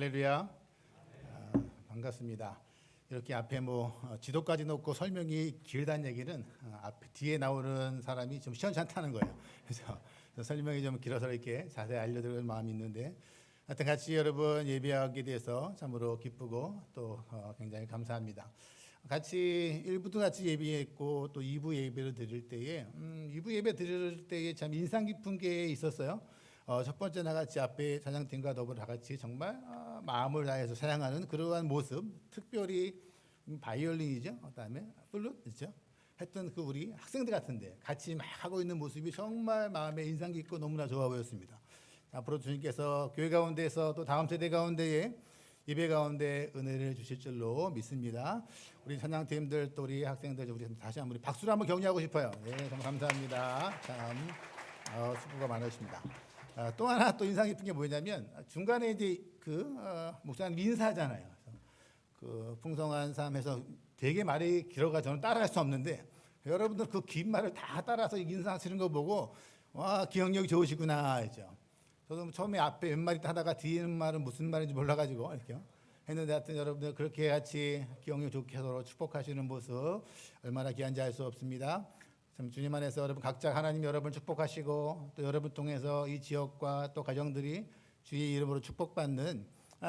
할렐루야. 반갑습니다. 이렇게 앞에 지도까지 놓고 설명이 길다는 얘기는 앞에 뒤에 나오는 사람이 좀 시원찮다는 거예요. 그래서 설명이 좀 길어서 이렇게 자세히 알려드릴 마음이 있는데, 하여튼 같이 여러분 예배하게 돼서 참으로 기쁘고 또 굉장히 감사합니다. 같이 1부도 같이 예배했고 또 2부 예배를 드릴 때에 2부 예배 드릴 때에 참 인상 깊은 게 있었어요. 첫 번째 나같이 앞에 찬양팀과 더불어 다 같이 정말 마음을 다해서 찬양하는 그러한 모습, 특별히 바이올린이죠, 그다음에 플룻이죠, 했던 그 우리 학생들 같은데 같이 막 하고 있는 모습이 정말 마음에 인상 깊고 너무나 좋아 보였습니다. 앞으로 주님께서 교회 가운데에서 또 다음 세대 가운데에 예배 가운데 은혜를 주실 줄로 믿습니다. 우리 찬양팀들 또 우리 학생들 우리 다시 한번 박수로 한번 격려하고 싶어요. 네, 정말 감사합니다. 참 수고가 많으십니다. 또 하나 또 인상 깊은 게 뭐냐면 중간에 이제 목사님 인사하잖아요. 그 풍성한 삶에서 되게 말이 길어가 저는 따라할 수 없는데 여러분들 그 긴 말을 다 따라서 인사하시는 거 보고 와, 기억력이 좋으시구나 했죠. 저도 처음에 앞에 몇 마디 하다가 뒤에 말은 무슨 말인지 몰라가지고 이렇게 했는데, 하여튼 여러분들 그렇게 같이 기억력 좋게 서로 축복하시는 모습 얼마나 귀한지 알 수 없습니다. 참 주님 안에서 여러분 각자 하나님 여러분 축복하시고 또 여러분 통해서 이 지역과 또 가정들이 주의 이름으로 축복받는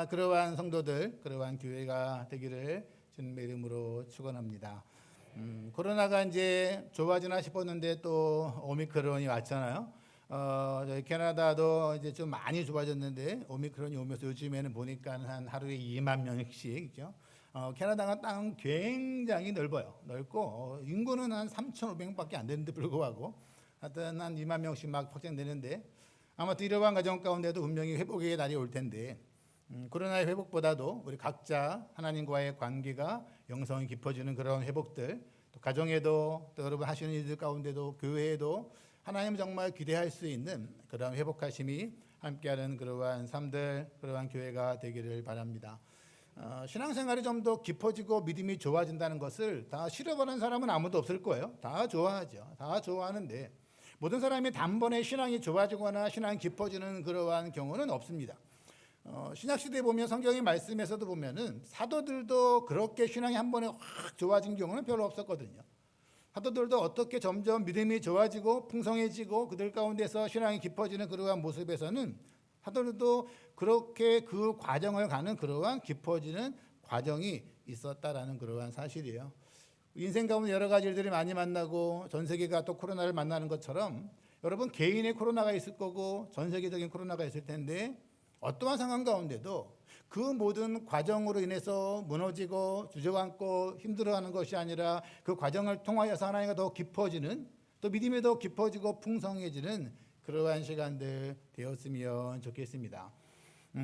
그러한 성도들, 그러한 교회가 되기를 주님의 이름으로 축원합니다. 코로나가 이제 좋아지나 싶었는데 또 오미크론이 왔잖아요. 저희 캐나다도 이제 좀 많이 좋아졌는데 오미크론이 오면서 요즘에는 보니까 한 하루에 2만 명씩이죠. 캐나다가 땅 굉장히 넓고 인구는 한 3,500밖에 안 되는데 불구하고 하여튼 한 2만 명씩 막 확진되는데, 아무튼 이러한 과정 가운데도 분명히 회복의 날이 올 텐데 코로나의 회복보다도 우리 각자 하나님과의 관계가 영성이 깊어지는 그런 회복들, 또 가정에도 또 여러분 하시는 일들 가운데도 교회에도 하나님 정말 기대할 수 있는 그런 회복하심이 함께하는 그러한 삶들, 그러한 교회가 되기를 바랍니다. 신앙생활이 좀 더 깊어지고 믿음이 좋아진다는 것을 다 싫어하는 사람은 아무도 없을 거예요. 다 좋아하죠. 다 좋아하는데 모든 사람이 단번에 신앙이 좋아지거나 신앙이 깊어지는 그러한 경우는 없습니다. 신약시대에 보면 성경의 말씀에서도 보면은 사도들도 그렇게 신앙이 한 번에 확 좋아진 경우는 별로 없었거든요. 사도들도 어떻게 점점 믿음이 좋아지고 풍성해지고 그들 가운데서 신앙이 깊어지는 그러한 모습에서는 사도들도 그렇게 그 과정을 가는 그러한 깊어지는 과정이 있었다라는 그러한 사실이에요. 인생 가운데 여러 가지 일들이 많이 만나고 전 세계가 또 코로나를 만나는 것처럼 여러분 개인의 코로나가 있을 거고 전 세계적인 코로나가 있을 텐데, 어떠한 상황 가운데도 그 모든 과정으로 인해서 무너지고 주저앉고 힘들어하는 것이 아니라 그 과정을 통하여서 하나님과 더 깊어지는, 또 믿음이 더 깊어지고 풍성해지는 그러한 시간들 되었으면 좋겠습니다.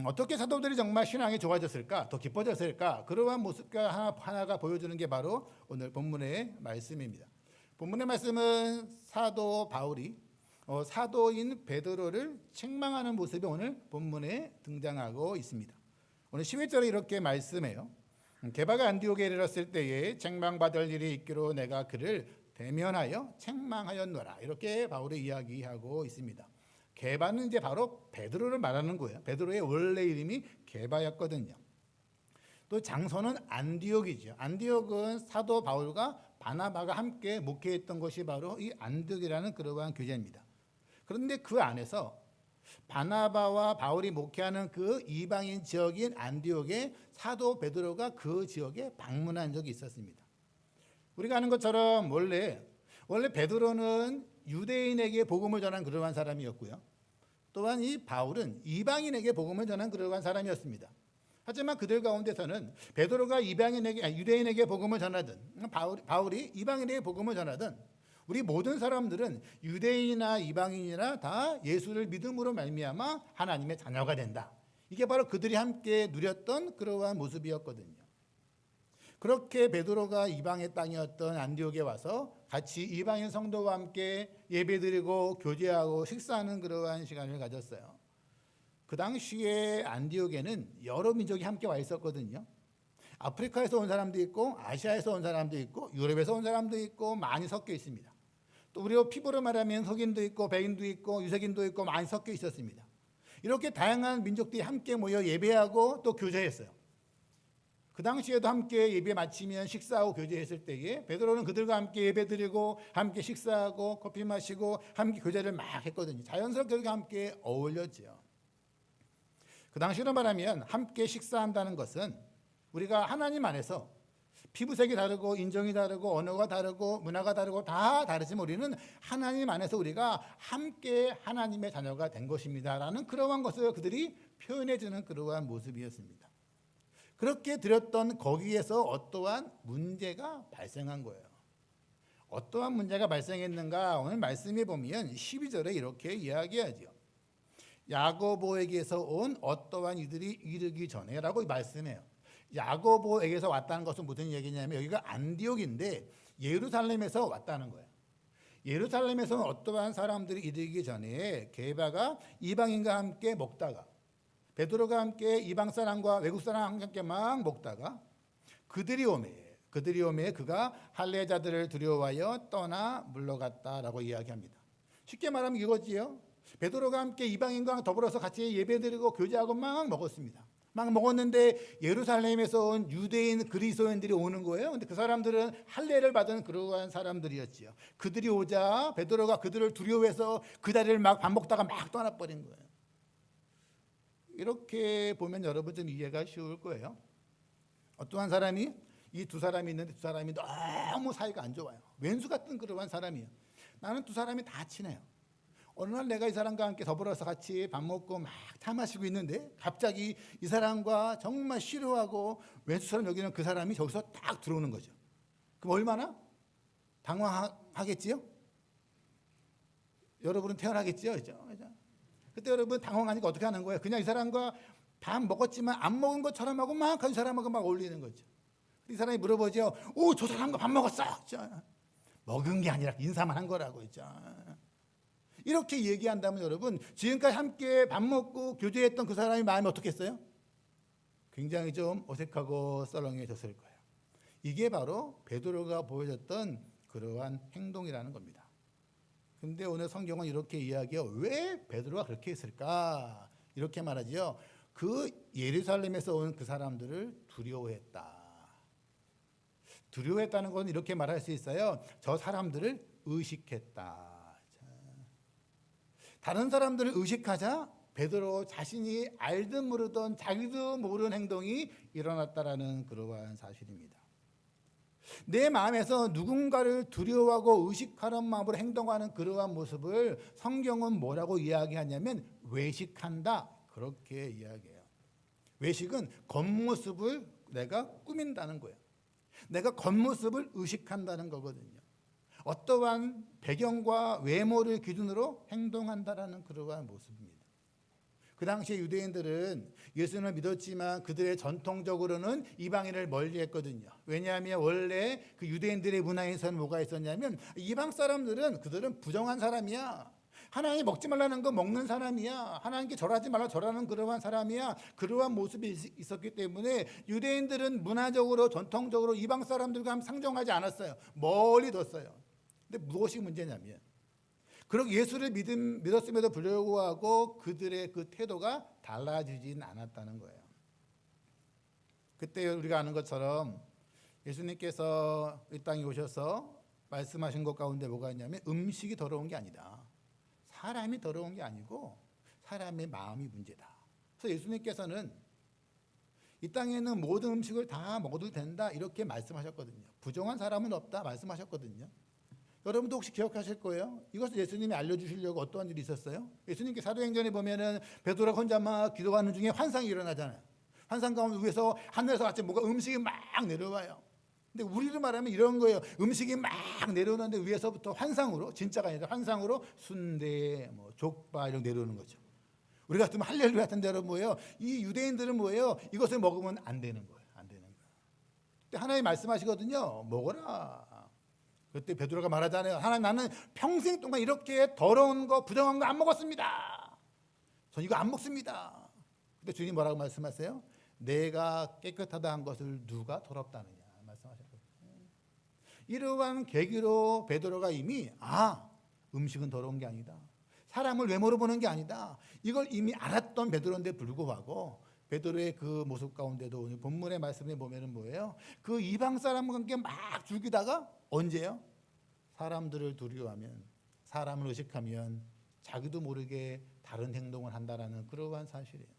어떻게 사도들이 정말 신앙이 좋아졌을까, 더 깊어졌을까, 그러한 모습과 하나가 보여주는 게 바로 오늘 본문의 말씀입니다. 본문의 말씀은 사도 바울이 사도인 베드로를 책망하는 모습이 오늘 본문에 등장하고 있습니다. 오늘 11절에 이렇게 말씀해요. 게바가 안디옥에 이르렀을 때에 책망받을 일이 있기로 내가 그를 대면하여 책망하였노라. 이렇게 바울이 이야기하고 있습니다. 게바는 이제 바로 베드로를 말하는 거예요. 베드로의 원래 이름이 게바였거든요. 또 장소는 안디옥이죠. 안디옥은 사도 바울과 바나바가 함께 목회했던 것이 바로 이 안디옥이라는 그러한 교제입니다. 그런데 그 안에서 바나바와 바울이 목회하는 그 이방인 지역인 안디옥에 사도 베드로가 그 지역에 방문한 적이 있었습니다. 우리가 아는 것처럼 원래 베드로는 유대인에게 복음을 전한 그러한 사람이었고요. 또한 이 바울은 이방인에게 복음을 전한 그러한 사람이었습니다. 하지만 그들 가운데서는 베드로가 유대인에게 복음을 전하든 바울이 이방인에게 복음을 전하든 우리 모든 사람들은 유대인이나 이방인이나 다 예수를 믿음으로 말미암아 하나님의 자녀가 된다. 이게 바로 그들이 함께 누렸던 그러한 모습이었거든요. 그렇게 베드로가 이방의 땅이었던 안디옥에 와서 같이 이방인 성도와 함께 예배드리고 교제하고 식사하는 그러한 시간을 가졌어요. 그 당시에 안디옥에는 여러 민족이 함께 와 있었거든요. 아프리카에서 온 사람도 있고 아시아에서 온 사람도 있고 유럽에서 온 사람도 있고 많이 섞여 있습니다. 또 우리가 피부로 말하면 흑인도 있고 백인도 있고 유색인도 있고 많이 섞여 있었습니다. 이렇게 다양한 민족들이 함께 모여 예배하고 또 교제했어요. 그 당시에도 함께 예배 마치면 식사하고 교제했을 때에 베드로는 그들과 함께 예배드리고 함께 식사하고 커피 마시고 함께 교제를 막 했거든요. 자연스럽게 그들과 함께 어울렸죠. 그 당시로 말하면 함께 식사한다는 것은 우리가 하나님 안에서 피부색이 다르고 인종이 다르고 언어가 다르고 문화가 다르고 다 다르지만 우리는 하나님 안에서 우리가 함께 하나님의 자녀가 된 것입니다라는 그러한 것을 그들이 표현해 주는 그러한 모습이었습니다. 그렇게 드렸던 거기에서 어떠한 문제가 발생한 거예요. 어떠한 문제가 발생했는가 오늘 말씀에 보면 12절에 이렇게 이야기하죠. 야고보에게서 온 어떠한 이들이 이르기 전에라고 말씀해요. 야고보에게서 왔다는 것은 무슨 얘기냐면 여기가 안디옥인데 예루살렘에서 왔다는 거예요. 예루살렘에서는 어떠한 사람들이 이르기 전에 게바가 이방인과 함께 먹다가 베드로가 함께 이방 사람과 외국 사람과 함께 막 먹다가 그들이 오매 그가 할례자들을 두려워하여 떠나 물러갔다라고 이야기합니다. 쉽게 말하면 이거지요. 베드로가 함께 이방인과 더불어서 같이 예배드리고 교제하고 막 먹었습니다. 막 먹었는데 예루살렘에서 온 유대인 그리스도인들이 오는 거예요. 근데 그 사람들은 할례를 받은 그러한 사람들이었지요. 그들이 오자 베드로가 그들을 두려워해서 그 자리를 막 밥 먹다가 막 떠나버린 거예요. 이렇게 보면 여러분 좀 이해가 쉬울 거예요. 어떠한 사람이 이 두 사람이 있는데 두 사람이 너무 사이가 안 좋아요. 왼수 같은 그러한 사람이에요. 나는 두 사람이 다 친해요. 어느 날 내가 이 사람과 함께 더불어서 같이 밥 먹고 막 차 마시고 있는데 갑자기 이 사람과 정말 싫어하고 왼수처럼 여기는 그 사람이 저기서 딱 들어오는 거죠. 그럼 얼마나 당황하겠지요? 여러분은 태어나겠지요? 그죠? 그때 여러분 당황하니까 어떻게 하는 거예요? 그냥 이 사람과 밥 먹었지만 안 먹은 것처럼 하고 막 그 사람하고 막 어울리는 거죠. 이 사람이 물어보죠. 오, 저 사람과 밥 먹었어. 먹은 게 아니라 인사만 한 거라고 있죠. 이렇게 얘기한다면 여러분 지금까지 함께 밥 먹고 교제했던 그 사람의 마음이 어떻겠어요? 굉장히 좀 어색하고 썰렁해졌을 거예요. 이게 바로 베드로가 보여줬던 그러한 행동이라는 겁니다. 근데 오늘 성경은 이렇게 이야기해요. 왜 베드로가 그렇게 했을까? 이렇게 말하지요. 그 예루살렘에서 온 그 사람들을 두려워했다. 두려워했다는 건 이렇게 말할 수 있어요. 저 사람들을 의식했다. 다른 사람들을 의식하자 베드로 자신이 알든 모르던 자기도 모르는 행동이 일어났다라는 그러한 사실입니다. 내 마음에서 누군가를 두려워하고 의식하는 마음으로 행동하는 그러한 모습을 성경은 뭐라고 이야기하냐면 외식한다 그렇게 이야기해요. 외식은 겉모습을 내가 꾸민다는 거예요. 내가 겉모습을 의식한다는 거거든요. 어떠한 배경과 외모를 기준으로 행동한다라는 그러한 모습입니다. 그 당시에 유대인들은 예수님을 믿었지만 그들의 전통적으로는 이방인을 멀리했거든요. 왜냐하면 원래 그 유대인들의 문화에서는 뭐가 있었냐면 이방 사람들은 그들은 부정한 사람이야. 하나님 먹지 말라는 거 먹는 사람이야. 하나님께 절하지 말라 절하는 그러한 사람이야. 그러한 모습이 있었기 때문에 유대인들은 문화적으로 전통적으로 이방 사람들과 상종하지 않았어요. 멀리 뒀어요. 근데 무엇이 문제냐면 그렇게 예수를 믿었음에도 불구하고 그들의 그 태도가 달라지진 않았다는 거예요. 그때 우리가 아는 것처럼 예수님께서 이 땅에 오셔서 말씀하신 것 가운데 뭐가 있냐면 음식이 더러운 게 아니다. 사람이 더러운 게 아니고 사람의 마음이 문제다. 그래서 예수님께서는 이 땅에 있는 모든 음식을 다 먹어도 된다 이렇게 말씀하셨거든요. 부정한 사람은 없다 말씀하셨거든요. 여러분도 혹시 기억하실 거예요. 이것을 예수님이 알려주시려고 어떠한 일이 있었어요? 예수님께 사도행전에 보면은 베드로가 혼자 막 기도하는 중에 환상이 일어나잖아요. 환상 가운데 위에서 하늘에서 같이 뭐가 음식이 막 내려와요. 근데 우리로 말하면 이런 거예요. 음식이 막 내려오는데 위에서부터 환상으로 진짜가 아니라 환상으로 순대, 뭐 족발 이런 내려오는 거죠. 우리 같으면 할렐루야 같은데 여러분 뭐예요? 이 유대인들은 뭐예요? 이것을 먹으면 안 되는 거예요. 안 되는 거예요. 근데 하나님 말씀하시거든요. 먹어라. 그때 베드로가 말하잖아요. 하나님 나는 평생 동안 이렇게 더러운 거 부정한 거 안 먹었습니다. 전 이거 안 먹습니다. 근데 주님 뭐라고 말씀하세요? 내가 깨끗하다 한 것을 누가 더럽다느냐 말씀하셨거든요. 이러한 계기로 베드로가 이미 음식은 더러운 게 아니다. 사람을 외모로 보는 게 아니다. 이걸 이미 알았던 베드로인데 불구하고 베드로의 그 모습 가운데도 오늘 본문의 말씀에 보면은 뭐예요? 그 이방 사람과 함께 막 죽이다가 언제요? 사람들을 두려워하면, 사람을 의식하면 자기도 모르게 다른 행동을 한다라는 그러한 사실이에요.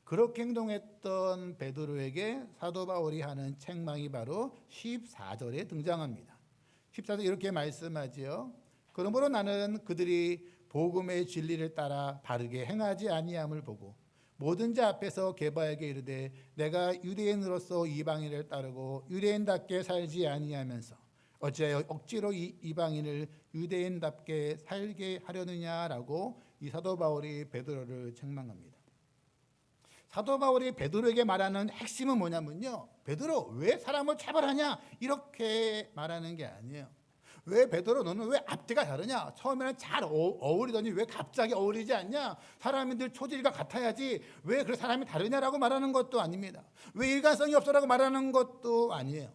그렇게 행동했던 베드로에게 사도 바울이 하는 책망이 바로 14절에 등장합니다. 14절 이렇게 말씀하지요. 그러므로 나는 그들이 복음의 진리를 따라 바르게 행하지 아니함을 보고 모든 자 앞에서 게바에게 이르되 내가 유대인으로서 이방인을 따르고 유대인답게 살지 아니하면서 어찌하여 억지로 이방인을 유대인답게 살게 하려느냐라고 이 사도 바울이 베드로를 책망합니다. 사도 바울이 베드로에게 말하는 핵심은 뭐냐면요, 베드로 왜 사람을 차별하냐 이렇게 말하는 게 아니에요. 왜 베드로 너는 왜 앞뒤가 다르냐? 처음에는 잘 어울리더니 왜 갑자기 어울리지 않냐? 사람들 초질과 같아야지 왜 그 사람이 다르냐라고 말하는 것도 아닙니다. 왜 일관성이 없어라고 말하는 것도 아니에요.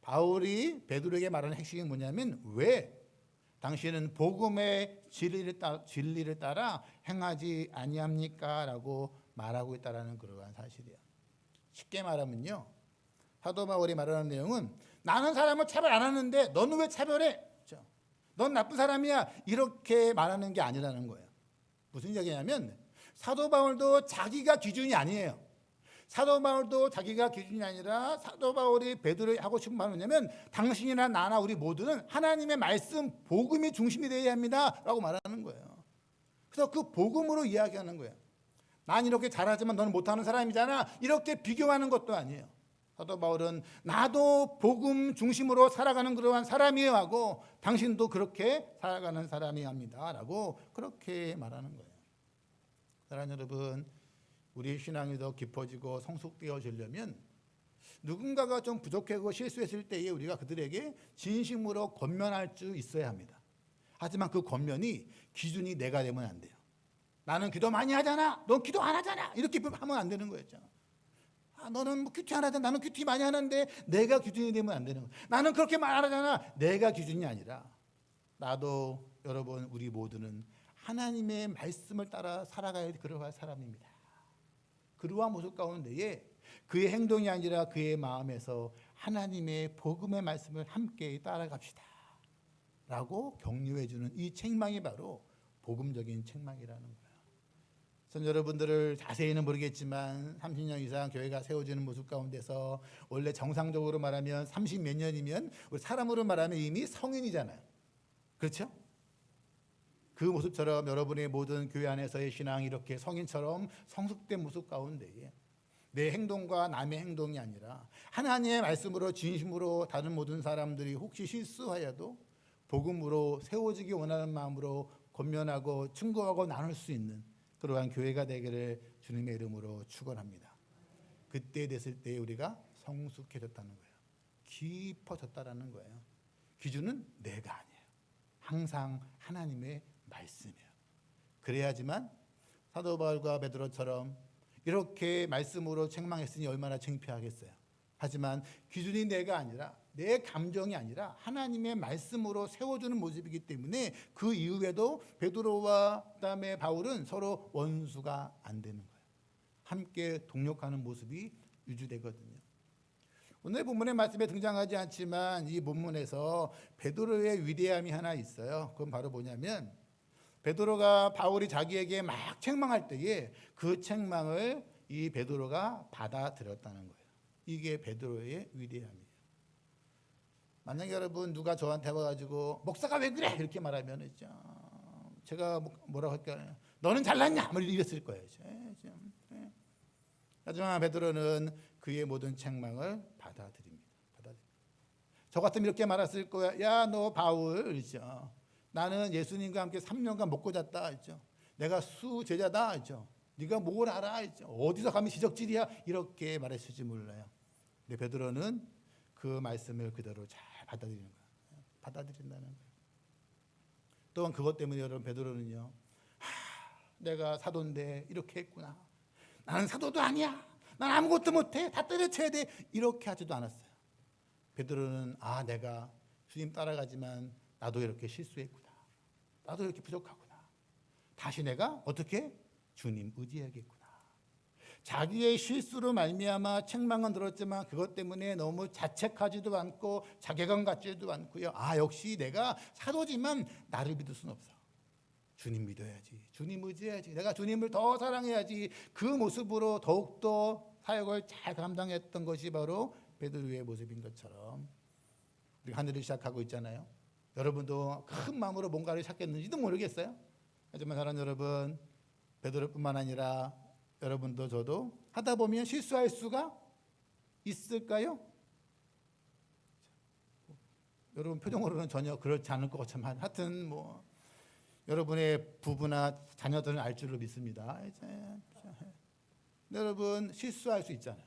바울이 베드로에게 말하는 핵심이 뭐냐면 왜 당신은 복음의 진리를 따라 행하지 아니합니까? 라고 말하고 있다는 그러한 사실이에요. 쉽게 말하면요, 사도 바울이 말하는 내용은 나는 사람을 차별 안 하는데 너는 왜 차별해? 넌 나쁜 사람이야 이렇게 말하는 게 아니라는 거예요. 무슨 얘기냐면 사도 바울도 자기가 기준이 아니에요. 사도 바울도 자기가 기준이 아니라 사도 바울이 베드로에게 하고 싶은 말은 뭐냐면 당신이나 나나 우리 모두는 하나님의 말씀 복음이 중심이 되어야 합니다 라고 말하는 거예요. 그래서 그 복음으로 이야기하는 거예요. 난 이렇게 잘하지만 너는 못하는 사람이잖아 이렇게 비교하는 것도 아니에요. 사도 바울은 나도 복음 중심으로 살아가는 그러한 사람이에요 하고 당신도 그렇게 살아가는 사람이 합니다 라고 그렇게 말하는 거예요. 사랑하는 여러분, 우리의 신앙이 더 깊어지고 성숙되어지려면 누군가가 좀 부족하고 실수했을 때에 우리가 그들에게 진심으로 권면할 수 있어야 합니다. 하지만 그 권면이 기준이 내가 되면 안 돼요. 나는 기도 많이 하잖아, 넌 기도 안 하잖아 이렇게 하면 안 되는 거였죠. 너는 뭐 큐티 안 하잖아, 나는 큐티 많이 하는데 내가 기준이 되면 안 되는 거예요. 나는 그렇게 말 안 하잖아, 내가 기준이 아니라 나도 여러분 우리 모두는 하나님의 말씀을 따라 살아가야 그러할 사람입니다. 그러한 모습 가운데에 그의 행동이 아니라 그의 마음에서 하나님의 복음의 말씀을 함께 따라갑시다 라고 격려해 주는 이 책망이 바로 복음적인 책망이라는 거예요. 전 여러분들을 자세히는 모르겠지만 30년 이상 교회가 세워지는 모습 가운데서 원래 정상적으로 말하면 30 몇 년이면 우리 사람으로 말하면 이미 성인이잖아요. 그렇죠? 그 모습처럼 여러분의 모든 교회 안에서의 신앙이 이렇게 성인처럼 성숙된 모습 가운데에 내 행동과 남의 행동이 아니라 하나님의 말씀으로 진심으로 다른 모든 사람들이 혹시 실수하여도 복음으로 세워지기 원하는 마음으로 권면하고 충고하고 나눌 수 있는 그러한 교회가 되기를 주님의 이름으로 축원합니다. 그때 됐을 때 우리가 성숙해졌다는 거예요. 깊어졌다라는 거예요. 기준은 내가 아니에요. 항상 하나님의 말씀이에요. 그래야지만 사도 바울과 베드로처럼 이렇게 말씀으로 책망했으니 얼마나 창피하겠어요. 하지만 기준이 내가 아니라 내 감정이 아니라 하나님의 말씀으로 세워주는 모습이기 때문에 그 이후에도 베드로와 그다음에 바울은 서로 원수가 안 되는 거예요. 함께 동력하는 모습이 유지되거든요. 오늘 본문의 말씀에 등장하지 않지만 이 본문에서 베드로의 위대함이 하나 있어요. 그건 바로 뭐냐면 베드로가 바울이 자기에게 막 책망할 때에 그 책망을 이 베드로가 받아들였다는 거예요. 이게 베드로의 위대함이에요. 만약에 여러분 누가 저한테 와가지고 목사가 왜 그래 이렇게 말하면 제가 뭐라고 할까요? 너는 잘났냐? 뭐 이랬을 거예요. 하지만 베드로는 그의 모든 책망을 받아들입니다. 저 같으면 이렇게 말했을 거야. 야, 너 바울, 그렇죠? 나는 예수님과 함께 3년간 먹고 잤다, 그렇죠? 내가 수제자다, 그렇죠? 네가 뭘 알아, 그렇죠? 어디서 감히 지적질이야? 이렇게 말했을지 몰라요. 근데 베드로는 그 말씀을 그대로 잘 받아들이는 거예요. 받아들인다는 거예요. 또한 그것 때문에 여러분 베드로는요, 내가 사도인데 이렇게 했구나. 나는 사도도 아니야. 난 아무것도 못해. 다 때려쳐야 돼. 이렇게 하지도 않았어요. 베드로는 내가 주님 따라가지만 나도 이렇게 실수했구나. 나도 이렇게 부족하구나. 다시 내가 어떻게 주님 의지해야겠구나. 자기의 실수로 말미암아 책망은 들었지만 그것 때문에 너무 자책하지도 않고 자괴감 갖지도 않고요. 역시 내가 사도지만 나를 믿을 수는 없어. 주님 믿어야지. 주님 의지해야지. 내가 주님을 더 사랑해야지. 그 모습으로 더욱더 사역을 잘 감당했던 것이 바로 베드로의 모습인 것처럼 우리 하늘을 시작하고 있잖아요. 여러분도 큰 마음으로 뭔가를 찾겠는지도 모르겠어요. 하지만 사랑하는 여러분, 베드로뿐만 아니라 여러분도 저도 하다 보면 실수할 수가 있을까요? 여러분 표정으로는 전혀 그렇지 않을 것 같지만 하여튼 여러분의 부부나 자녀들은 알 줄로 믿습니다. 여러분 실수할 수 있잖아요.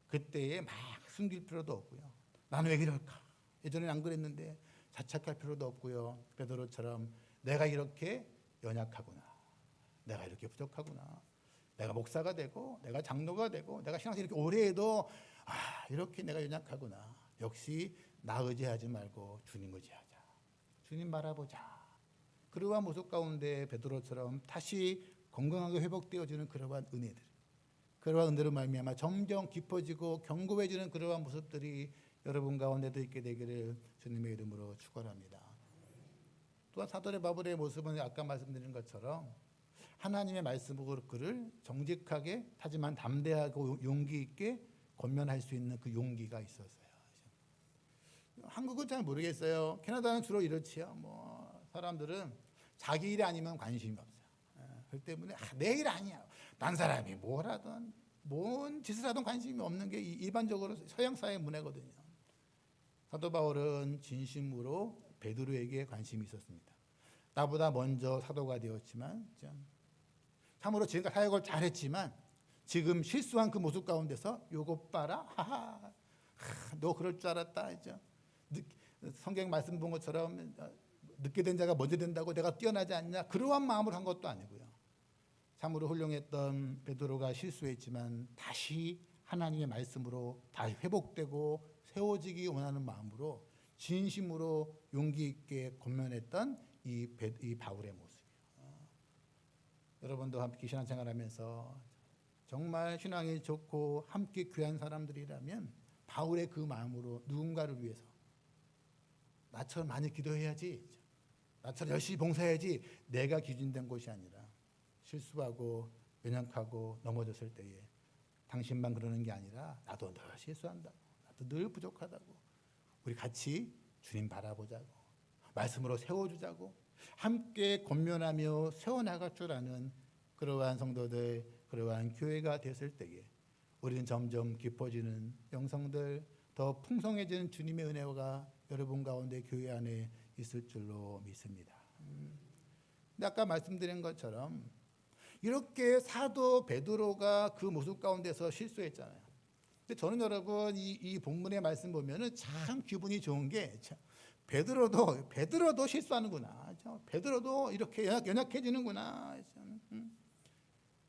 그때에 막 숨길 필요도 없고요. 나는 왜 이럴까? 예전엔 안 그랬는데 자책할 필요도 없고요. 베드로처럼 내가 이렇게 연약하구나. 내가 이렇게 부족하구나. 내가 목사가 되고 내가 장로가 되고 내가 신앙생활 이렇게 오래 해도 이렇게 내가 연약하구나. 역시 나 의지하지 말고 주님 의지하자. 주님 바라보자. 그러한 모습 가운데 베드로처럼 다시 건강하게 회복되어지는 그러한 은혜들, 그러한 은혜로 말미암아 점점 깊어지고 견고해지는 그러한 모습들이 여러분 가운데도 있게 되기를 주님의 이름으로 축원합니다. 또한 사도의 바울의 모습은 아까 말씀드린 것처럼 하나님의 말씀으로 그를 정직하게 하지만 담대하고 용기 있게 권면할 수 있는 그 용기가 있었어요. 한국은 잘 모르겠어요. 캐나다는 주로 이렇지요. 사람들은 자기 일 아니면 관심이 없어요. 그렇기 때문에 내 일 아니야. 딴 사람이 뭘 하든 뭔 짓을 하든 관심이 없는 게 일반적으로 서양 사회의 문화거든요. 사도 바울은 진심으로 베드로에게 관심이 있었습니다. 나보다 먼저 사도가 되었지만 참으로 지금까지 사역을 잘했지만 지금 실수한 그 모습 가운데서 요것 봐라. 너 그럴 줄 알았다. 성경 말씀 본 것처럼 늦게 된 자가 먼저 된다고 내가 뛰어나지 않냐. 그러한 마음으로 한 것도 아니고요. 참으로 훌륭했던 베드로가 실수했지만 다시 하나님의 말씀으로 다시 회복되고 세워지기 원하는 마음으로 진심으로 용기 있게 권면했던 이 바울의 모습이에요. 여러분도 함께 신앙생활하면서 정말 신앙이 좋고 함께 귀한 사람들이라면 바울의 그 마음으로 누군가를 위해서 나처럼 많이 기도해야지, 나처럼 열심히 봉사해야지, 내가 기준된 것이 아니라 실수하고 연약하고 넘어졌을 때에 당신만 그러는 게 아니라 나도 늘 실수한다고, 나도 늘 부족하다고, 우리 같이 주님 바라보자고, 말씀으로 세워주자고, 함께 권면하며 세워나갈 줄 아는 그러한 성도들, 그러한 교회가 됐을 때에 우리는 점점 깊어지는 영성들, 더 풍성해지는 주님의 은혜가 여러분 가운데 교회 안에 있을 줄로 믿습니다. 근데 아까 말씀드린 것처럼 이렇게 사도 베드로가 그 모습 가운데서 실수했잖아요. 근데 저는 여러분 이 본문의 말씀 보면은 참 기분이 좋은 게 베드로도 실수하는구나. 베드로도 이렇게 연약해지는구나.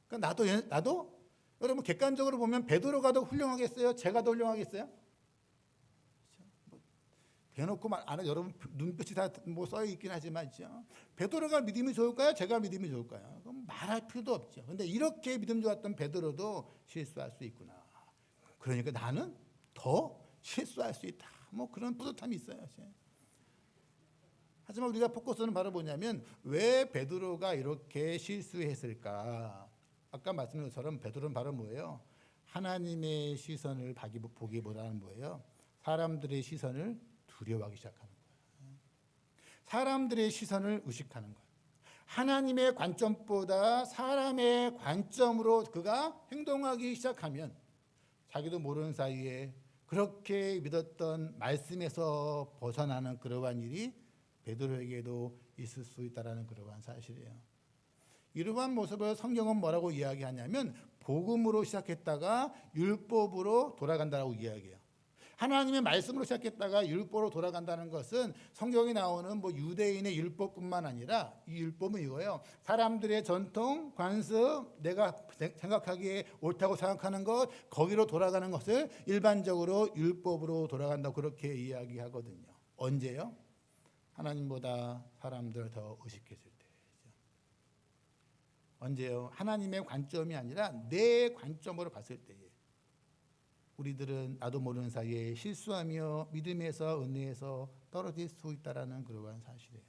그러니까 나도 여러분 객관적으로 보면 베드로가 더 훌륭하겠어요? 제가 더 훌륭하겠어요? 대놓고 말 안 해. 여러분 눈빛이 다 써 있긴 하지만 베드로가 믿음이 좋을까요? 제가 믿음이 좋을까요? 그럼 말할 필요도 없죠. 근데 이렇게 믿음 좋았던 베드로도 실수할 수 있구나. 그러니까 나는 더 실수할 수 있다. 그런 뿌듯함이 있어요. 하지만 우리가 포커스는 바로 뭐냐면 왜 베드로가 이렇게 실수했을까? 아까 말씀드린 것처럼 베드로는 바로 뭐예요? 하나님의 시선을 보기보다는 뭐예요? 사람들의 시선을 두려워하기 시작하는 거예요. 사람들의 시선을 의식하는 거예요. 하나님의 관점보다 사람의 관점으로 그가 행동하기 시작하면 자기도 모르는 사이에 그렇게 믿었던 말씀에서 벗어나는 그러한 일이 베드로에게도 있을 수 있다는 그러한 사실이에요. 이러한 모습을 성경은 뭐라고 이야기하냐면 복음으로 시작했다가 율법으로 돌아간다고 이야기해요. 하나님의 말씀으로 시작했다가 율법으로 돌아간다는 것은 성경에 나오는 유대인의 율법뿐만 아니라 이 율법은 이거예요. 사람들의 전통, 관습, 내가 생각하기에 옳다고 생각하는 것, 거기로 돌아가는 것을 일반적으로 율법으로 돌아간다고 그렇게 이야기하거든요. 언제요? 하나님보다 사람들 더 의식했을 때. 언제요? 하나님의 관점이 아니라 내 관점으로 봤을 때에 우리들은 나도 모르는 사이에 실수하며 믿음에서 은혜에서 떨어질 수 있다라는 그러한 사실이에요.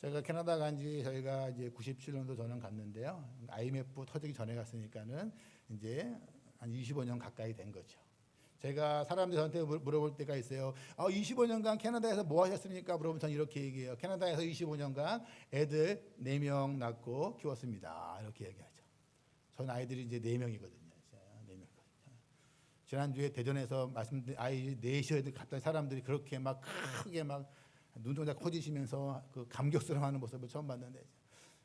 제가 캐나다 간지 저희가 이제 97년도 저는 갔는데요. IMF 터지기 전에 갔으니까는 이제 한 25년 가까이 된 거죠. 제가 사람들이 저한테 물어볼 때가 있어요. 25년간 캐나다에서 뭐 하셨습니까? 물어보면 저는 이렇게 얘기해요. 캐나다에서 25년간 애들 4명 낳고 키웠습니다. 이렇게 얘기하죠. 전 아이들이 이제 4명이거든요. 4명. 지난주에 대전에서 말씀드린 아이 4시에 갑자기 사람들이 그렇게 막 크게 막 눈동자 커지시면서 그 감격스러워하는 모습을 처음 봤는데,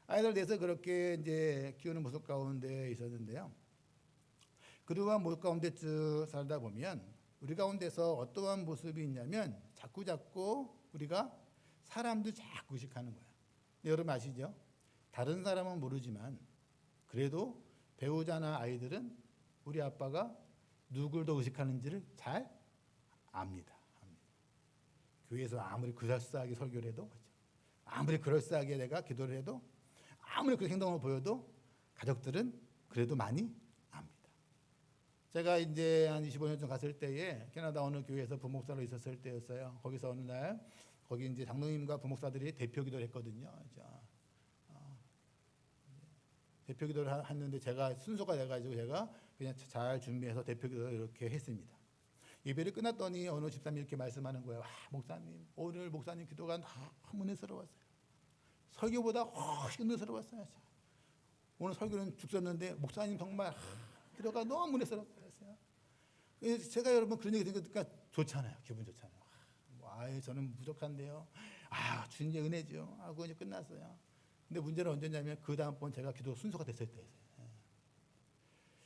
아이들 내서 그렇게 이제 키우는 모습 가운데 있었는데요. 그러한 모습 가운데 쭉 살다 보면 우리 가운데서 어떠한 모습이 있냐면 자꾸 우리가 사람들 자꾸 의식하는 거야. 여러분 아시죠? 다른 사람은 모르지만 그래도 배우자나 아이들은 우리 아빠가 누굴 더 의식하는지를 잘 압니다. 교회에서 아무리 그럴싸하게 설교를 해도, 아무리 그럴싸하게 내가 기도를 해도, 아무리 그 행동을 보여도 가족들은 그래도 많이 압니다. 제가 이제 한 25년 전 갔을 때에 캐나다 어느 교회에서 부목사로 있었을 때였어요. 거기서 어느 날 거기 이제 장로님과 부목사들이 대표 기도를 했거든요. 대표 기도를 했는데 제가 순서가 돼가지고 제가 그냥 잘 준비해서 대표 기도를 이렇게 했습니다. 예배를 끝났더니 어느 집사님이 이렇게 말씀하는 거예요. 목사님, 오늘 목사님 기도가 너무 은혜스러웠어요. 설교보다 훨씬 은혜스러웠어요. 오늘 설교는 죽었는데 목사님 정말 기도가 너무 은혜스러웠어요. 제가 여러분 그런 얘기 들으니까 좋잖아요. 기분 좋잖아요. 저는 부족한데요. 주님의 은혜죠. 하고 이제 끝났어요. 근데 문제는 언제냐면 그 다음번 제가 기도 순서가 됐을 때였어요.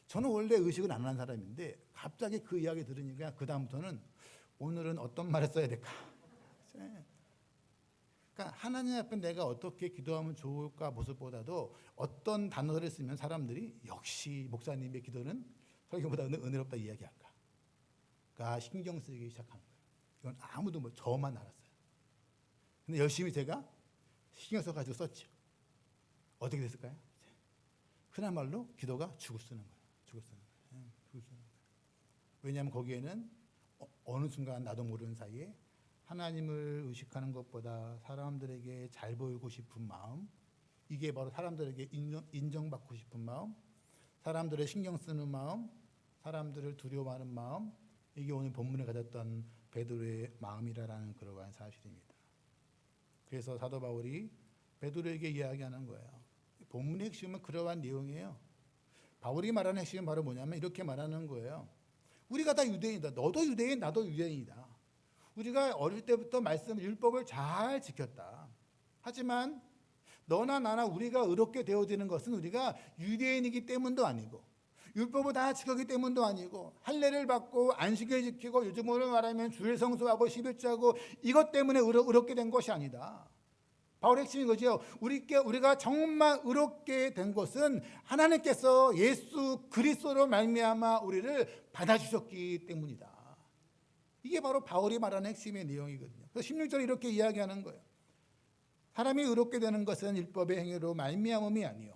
저는 원래 의식을 안 하는 사람인데 갑자기 그 이야기 들으니까 그 다음부터는 오늘은 어떤 말을 써야 될까? 그러니까 하나님 앞에 내가 어떻게 기도하면 좋을까 모습보다도 어떤 단어를 쓰면 사람들이 역시 목사님의 기도는 설교보다 은혜롭다 이야기할까? 그러니까 신경 쓰기 시작한 거예요. 이건 아무도 저만 알았어요. 근데 열심히 제가 신경 써가지고 썼죠. 어떻게 됐을까요? 그나말로 기도가 죽을 쓰는 거예요. 왜냐하면 거기에는 어느 순간 나도 모르는 사이에 하나님을 의식하는 것보다 사람들에게 잘 보이고 싶은 마음, 이게 바로 사람들에게 인정받고 싶은 마음, 사람들의 신경 쓰는 마음, 사람들을 두려워하는 마음, 이게 오늘 본문에 가졌던 베드로의 마음이라는 그러한 사실입니다. 그래서 사도 바울이 베드로에게 이야기하는 거예요. 본문의 핵심은 그러한 내용이에요. 바울이 말하는 핵심은 바로 뭐냐면 이렇게 말하는 거예요. 우리가 다 유대인이다. 너도 유대인, 나도 유대인이다. 우리가 어릴 때부터 말씀, 율법을 잘 지켰다. 하지만 너나 나나 우리가 의롭게 되어지는 것은 우리가 유대인이기 때문도 아니고 율법을 다 지켰기 때문도 아니고 할례를 받고 안식을 지키고 요즘으로 말하면 주일 성수하고 11조하고 이것 때문에 의롭게 된 것이 아니다. 바울의 핵심인 거죠. 우리가 정말 의롭게 된 것은 하나님께서 예수 그리스도로 말미암아 우리를 받아주셨기 때문이다. 이게 바로 바울이 말하는 핵심의 내용이거든요. 그래서 16절에 이렇게 이야기하는 거예요. 사람이 의롭게 되는 것은 율법의 행위로 말미암음이 아니요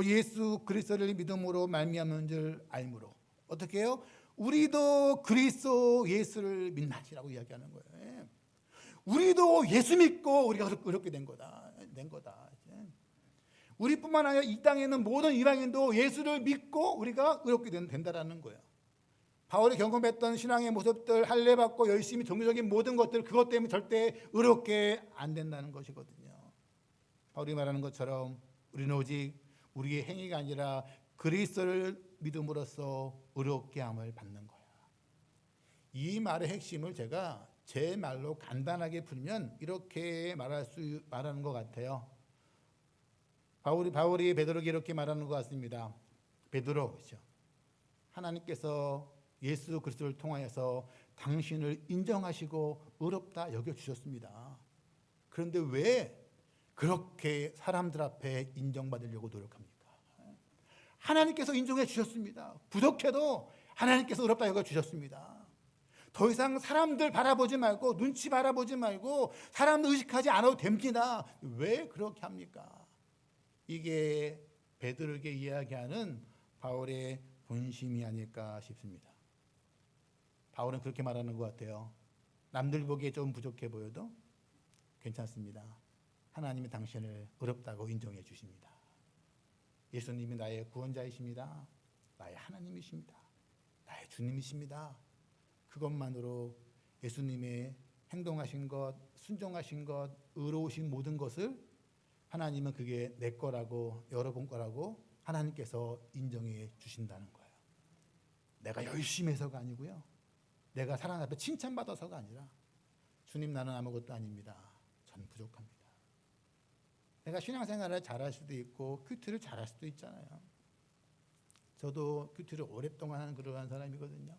예수 그리스도를 믿음으로 말미암은 줄 알므로. 어떻게 해요? 우리도 그리스도 예수를 믿나지라고 이야기하는 거예요. 우리도 예수 믿고 우리가 의롭게 된 거다. 우리뿐만 아니라 이 땅에 있는 모든 이방인도 예수를 믿고 우리가 의롭게 된다라는 거예요. 바울이 경험했던 신앙의 모습들, 할례 받고 열심히 종교적인 모든 것들, 그것 때문에 절대 의롭게 안 된다는 것이거든요. 바울이 말하는 것처럼 우리는 오직 우리의 행위가 아니라 그리스도를 믿음으로써 의롭게 함을 받는 거야. 이 말의 핵심을 제가 제 말로 간단하게 풀면 이렇게 말하는 것 같아요. 바울이 베드로에게 이렇게 말하는 것 같습니다. 베드로, 그렇죠? 하나님께서 예수 그리스도를 통하여서 당신을 인정하시고 의롭다 여겨주셨습니다. 그런데 왜 그렇게 사람들 앞에 인정받으려고 노력합니까? 하나님께서 인정해 주셨습니다. 부족해도 하나님께서 의롭다 여겨주셨습니다. 더 이상 사람들 바라보지 말고 눈치 바라보지 말고 사람들 의식하지 않아도 됩니다. 왜 그렇게 합니까? 이게 베드로에게 이야기하는 바울의 본심이 아닐까 싶습니다. 바울은 그렇게 말하는 것 같아요. 남들 보기에 좀 부족해 보여도 괜찮습니다. 하나님이 당신을 어렵다고 인정해 주십니다. 예수님이 나의 구원자이십니다. 나의 하나님이십니다. 나의 주님이십니다. 그것만으로 예수님의 행동하신 것, 순종하신 것, 의로우신 모든 것을 하나님은 그게 내 거라고, 여러분 거라고 하나님께서 인정해 주신다는 거예요. 내가 열심히 해서가 아니고요. 내가 사람 앞에 칭찬받아서가 아니라 주님 나는 아무것도 아닙니다. 전 부족합니다. 내가 신앙생활을 잘할 수도 있고 큐티를 잘할 수도 있잖아요. 저도 큐티를 오랫동안 하는 그러한 사람이거든요.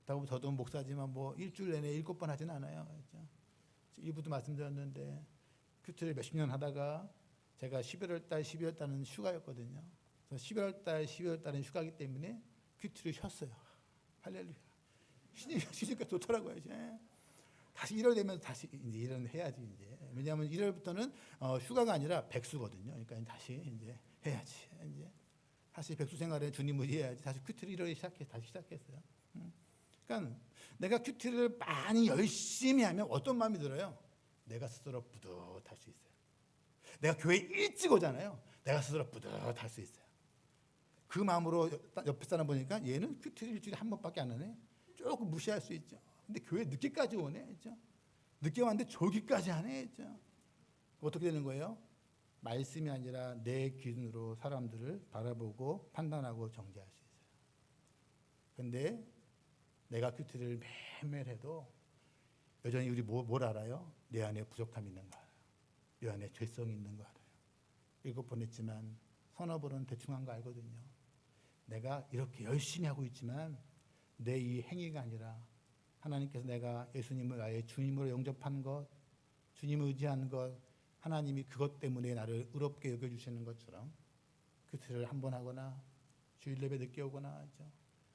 그렇다고 저도 목사지만 뭐 일주일 내내 7번 하진 않아요. 그렇죠? 일부도 말씀드렸는데 큐티를 몇십 년 하다가 제가 11월 달, 12월 달은 휴가였거든요. 그래서 11월 달, 12월 달은 휴가이기 때문에 큐티를 쉬었어요. 할렐루야. 쉬니까 좋더라고요. 이제. 다시 1월 되면 다시 이제 일은 해야지 이제. 왜냐하면 1월부터는 휴가가 아니라 백수거든요. 그러니까 다시 이제 해야지. 이제 다시 백수 생활에 주님을 이해해야지. 다시 큐티를 1월에 다시 시작했어요. 그러니까 내가 큐티를 많이 열심히 하면 어떤 마음이 들어요? 내가 스스로 뿌듯할 수 있어요. 내가 교회 일찍 오잖아요. 내가 스스로 뿌듯할 수 있어요. 그 마음으로 옆에 사람 보니까 얘는 큐티를 일주일에 한 번밖에 안 하네. 조금 무시할 수 있죠. 근데 교회 늦게까지 오네. 그렇죠? 늦게 왔는데 저기까지 하네. 그렇죠? 어떻게 되는 거예요? 말씀이 아니라 내 기준으로 사람들을 바라보고 판단하고 정죄할 수 있어요. 근데 내가 큐티를 매일매일 해도 여전히 우리 뭘 알아요? 내 안에 부족함이 있는 거 알아요. 내 안에 죄성이 있는 거 알아요. 7번 했지만 서너 번은 대충 한 거 알거든요. 내가 이렇게 열심히 하고 있지만 내 이 행위가 아니라 하나님께서 내가 예수님을 나의 주님으로 영접한 것, 주님을 의지한 것, 하나님이 그것 때문에 나를 의롭게 여겨주시는 것처럼 큐티를 한 번 하거나 주일 예배 늦게 오거나 하죠.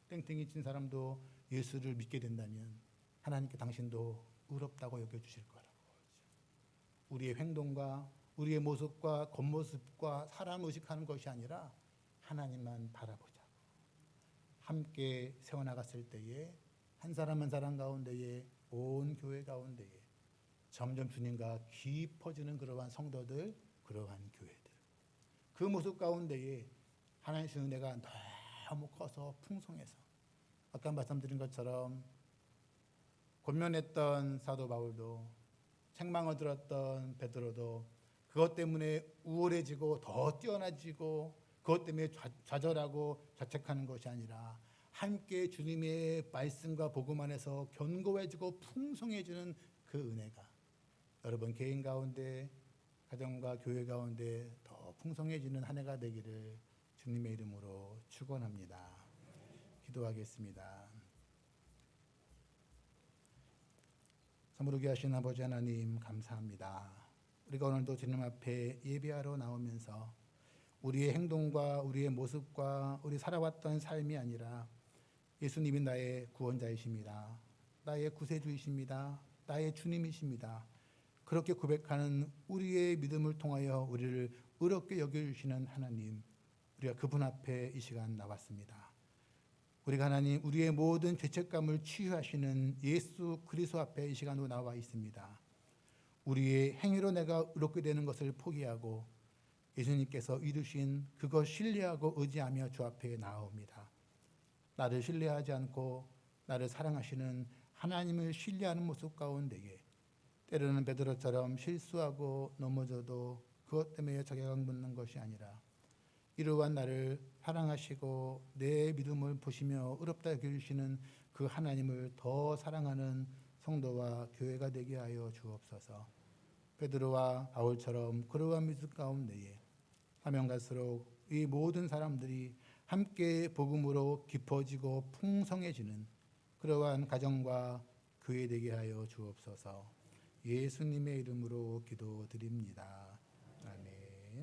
땡땡이 친 사람도 예수를 믿게 된다면 하나님께 당신도 의롭다고 여겨주실 거라고. 우리의 행동과 우리의 모습과 겉모습과 사람 의식하는 것이 아니라 하나님만 바라보자고. 함께 세워나갔을 때에 한 사람 한 사람 가운데에 온 교회 가운데에 점점 주님과 깊어지는 그러한 성도들, 그러한 교회들. 그 모습 가운데에 하나님의 은혜가 너무 커서 풍성해서 아까 말씀드린 것처럼 권면했던 사도 바울도 책망을 들었던 베드로도 그것 때문에 우월해지고 더 뛰어나지고 그것 때문에 좌절하고 자책하는 것이 아니라 함께 주님의 말씀과 복음 안에서 견고해지고 풍성해지는 그 은혜가 여러분 개인 가운데 가정과 교회 가운데 더 풍성해지는 한 해가 되기를 주님의 이름으로 축원합니다. 기도하겠습니다. 선물하게 하신 아버지 하나님 감사합니다. 우리가 오늘도 주님 앞에 예배하러 나오면서 우리의 행동과 우리의 모습과 우리 살아왔던 삶이 아니라 예수님이 나의 구원자이십니다. 나의 구세주이십니다. 나의 주님이십니다. 그렇게 고백하는 우리의 믿음을 통하여 우리를 의롭게 여겨주시는 하나님, 우리가 그분 앞에 이 시간 나왔습니다. 우리가 하나님 우리의 모든 죄책감을 치유하시는 예수 그리스도 앞에 이 시간으로 나와 있습니다. 우리의 행위로 내가 의롭게 되는 것을 포기하고 예수님께서 이루신 그것 신뢰하고 의지하며 주 앞에 나아옵니다. 나를 신뢰하지 않고 나를 사랑하시는 하나님을 신뢰하는 모습 가운데에 때로는 베드로처럼 실수하고 넘어져도 그것 때문에 자괴감 붙는 것이 아니라 이러한 나를 사랑하시고 내 믿음을 보시며 의롭다 여겨주시는 그 하나님을 더 사랑하는 성도와 교회가 되게 하여 주옵소서. 베드로와 바울처럼 그러한 믿음 가운데에 하면 갈수록 이 모든 사람들이 함께 복음으로 깊어지고 풍성해지는 그러한 가정과 교회 되게 하여 주옵소서. 예수님의 이름으로 기도드립니다.